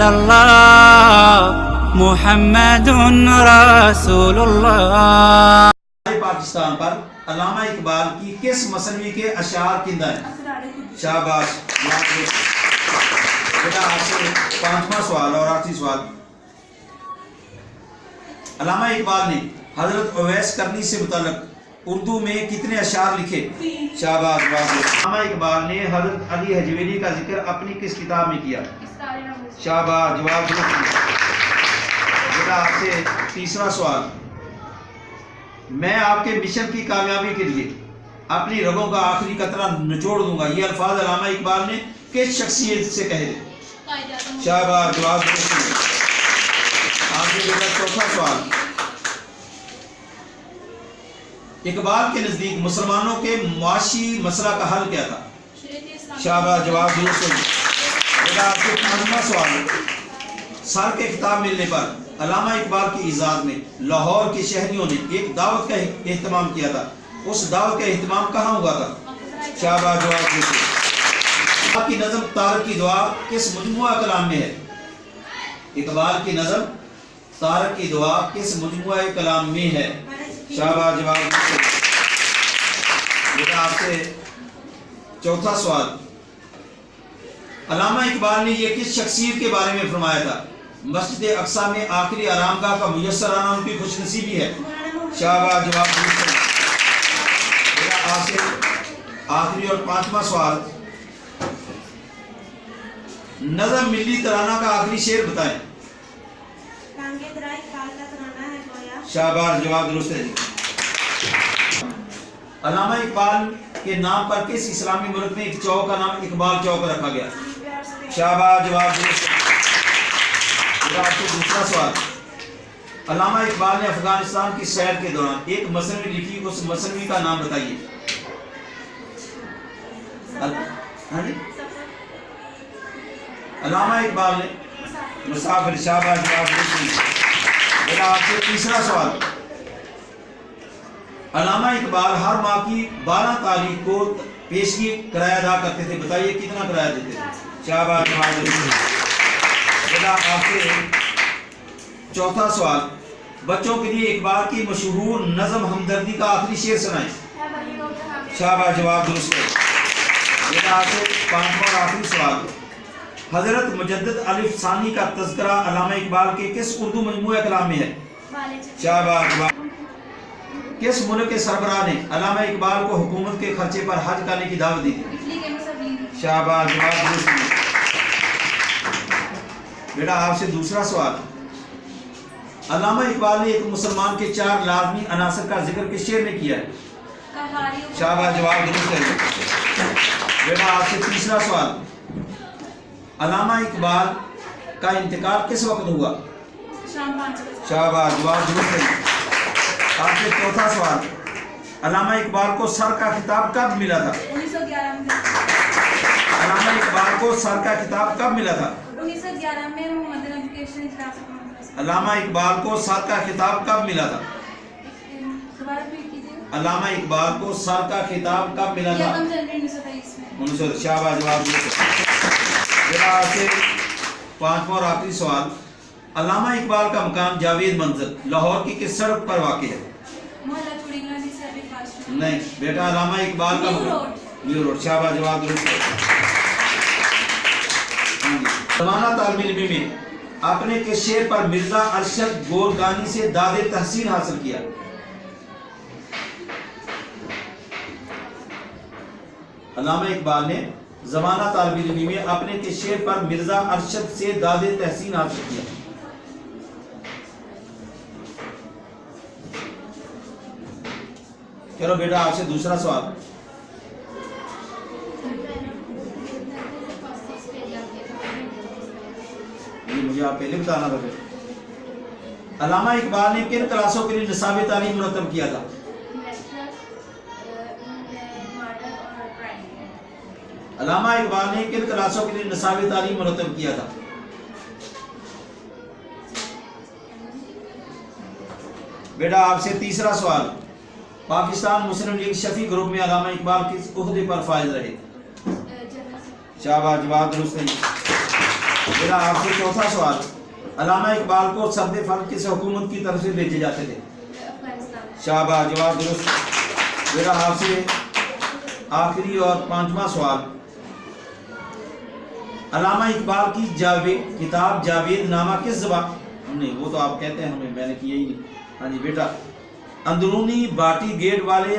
इल्लल्लाह मुहम्मदुन रसूलुल्लाह। पाकिस्तान पर अल्लामा इकबाल की किस मसनवी के अशार किंदा है? शाबाश। बेटा आपसे पांचवा सवाल और आखिरी सवाल। अल्लामा इकबाल ने हजरत उवैस करनी से मुताल्लिक उर्दू में कितने अशार लिखे? शाबाश। अल्लामा इकबाल ने हजरत अली हजवेरी का जिक्र अपनी किस किताब में किया? शाबाश। जवाब बेटा आपसे तीसरा सवाल। मैं आपके मिशन की कामयाबी के लिए अपनी रगों का आखिरी कतरा निचोड़ दूंगा, ये अल्फाज अल्लामा इकबाल ने किस शख्सियत से कहे थे? शाबाश। जवाब आगे बेटा चौथा सवाल। इकबाल के नजदीक मुसलमानों के मुआशी मसला का हल क्या था? शाबाश। जवाब बेटा आपसे पांचवा सवाल। सर के खिताब मिलने पर अल्लामा इकबाल की इजाज़त में लाहौर के शहरियों ने एक दावत का एहतमाम किया था, उस दावत का एहतमाम कहाँ हुआ था? शाबाश। जवाब आपकी नज़म तारक की दुआ किस मजमुआ कलाम में है? इकबाल की नज़म तारक की दुआ किस मजमुआ कलाम में है? शाबाश। जवाब बेटा आपसे चौथा सवाल। अल्लामा इकबाल ने यह किस शख्सियत के बारे में फरमाया था? मस्जिद अक्सा में आखिरी आरामगाह का मुयस्सर आना उनकी खुशनसीबी है। शाबाश। जवाब आपसे आखिरी और पांचवा सवाल। नज़म मिल्ली तराना का आखिरी शेर बताएं। शाबाश। जवाब दुरुस्त है। अल्लामा इकबाल के नाम पर किस इस्लामी मुल्क में एक चौक का नाम इकबाल चौक रखा गया? शाबाश। जवाब दुरुस्त है। आपको दूसरा सवाल। अल्लामा इकबाल ने अफगानिस्तान की सैर के दौरान एक मसनवी लिखी, उस मसनवी का नाम बताइए। अल्लामा इकबाल ने मुसाफिर। शाबाश। जवाब मेरा आपसे तीसरा सवाल। अल्लामा इकबाल हर माह की 12 तारीख को पेशगी किराया अदा करते थे, बताइए कितना किराया देते थे? शाबाश। जवाब आपसे चौथा सवाल। बच्चों के लिए इकबाल की मशहूर नज़म हमदर्दी का आखिरी शेर सुनाएं। शाबाश। जवाब दुरुस्त है। आपसे पांचवा और आखिरी सवाल। हजरत मुजद्दिद अलिफ सानी का तज़किरा अल्लामा इकबाल के किस उर्दू मजमूए कलाम में है? शाबाश। किस मुल्क के सरबराह ने अल्लामा इकबाल को हुकूमत के खर्चे पर हज करने की दावत दी थी? शाबाश। जवाब बेटा आपसे दूसरा सवाल। अल्लामा इकबाल ने एक मुसलमान के 4 लाजमी अनासर का जिक्र किस शेर में किया है? शाबाश। जवाब दुरुस्त है। बेटा आपसे तीसरा सवाल। अल्लामा इकबाल का इंतकाल किस वक्त हुआ? शाबाश। जवाब दुरुस्त है। आपसे चौथा सवाल। अल्लामा इकबाल को सर का खिताब कब मिला था? 1911 में। अल्लामा इकबाल को सर का खिताब कब मिला था? 1911 में मोहम्मदन एजुकेशन इजलास। अल्लामा इकबाल को सर का खिताब कब मिला था? अल्लामा इकबाल को सर का खिताब कब मिला था? 1923 में। शाबाश। जवाब आपसे पांचवा और आखिरी सवाल। अल्लामा इकबाल का मकाम जावेद मंजिल लाहौर की किस सड़क पर वाक़ है? नहीं बेटा, अल्लामा इकबाल का न्यू रोड। शाबाश। जवाब दुरुस्त है। ज़माना तालिब इल्मी में अपने के शेर पर मिर्जा अरशद गोरगानी से दादे तहसीन हासिल किया। अल्लामा इकबाल ने ज़माना तालिब इल्मी में अपने के शेर पर मिर्जा अरशद से दादे तहसीन हासिल किया। चलो बेटा आपसे दूसरा सवाल। मुझे आप पहले बताना था। अल्लामा इकबाल ने किन क्लासों के लिए निसाब तालीम मुरतब किया था? अल्लामा इकबाल ने किन क्लासों के लिए निसाब तालीम मुरतब किया था? बेटा आपसे तीसरा सवाल। पाकिस्तान मुस्लिम लीग शफी ग्रुप में अल्लामा इकबाल किस ओहदे पर फाइज रहे? शाबाश। जवाब दुरुस्त है। میرا آپ سے چوتھا سوال، علامہ اقبال کو سرد فلک کس حکومت کی طرف سے بھیجے جاتے تھے؟ شاباش، جواب درست۔ میرا آپ سے آخری اور پانچواں سوال، علامہ اقبال کی کتاب جاوید نامہ کس زبان، نہیں وہ تو آپ کہتے ہیں ہمیں، میں نے کیا ہی نہیں۔ ہاں جی بیٹا، اندرونی باٹی گیٹ والے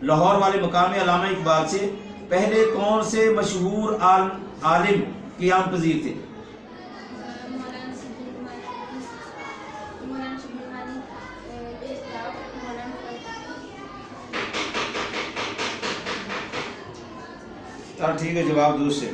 لاہور والے مقام علامہ اقبال سے پہلے کون سے مشہور عالم قیام پذیر تھے؟ ٹھیک ہے، جواب درست ہے۔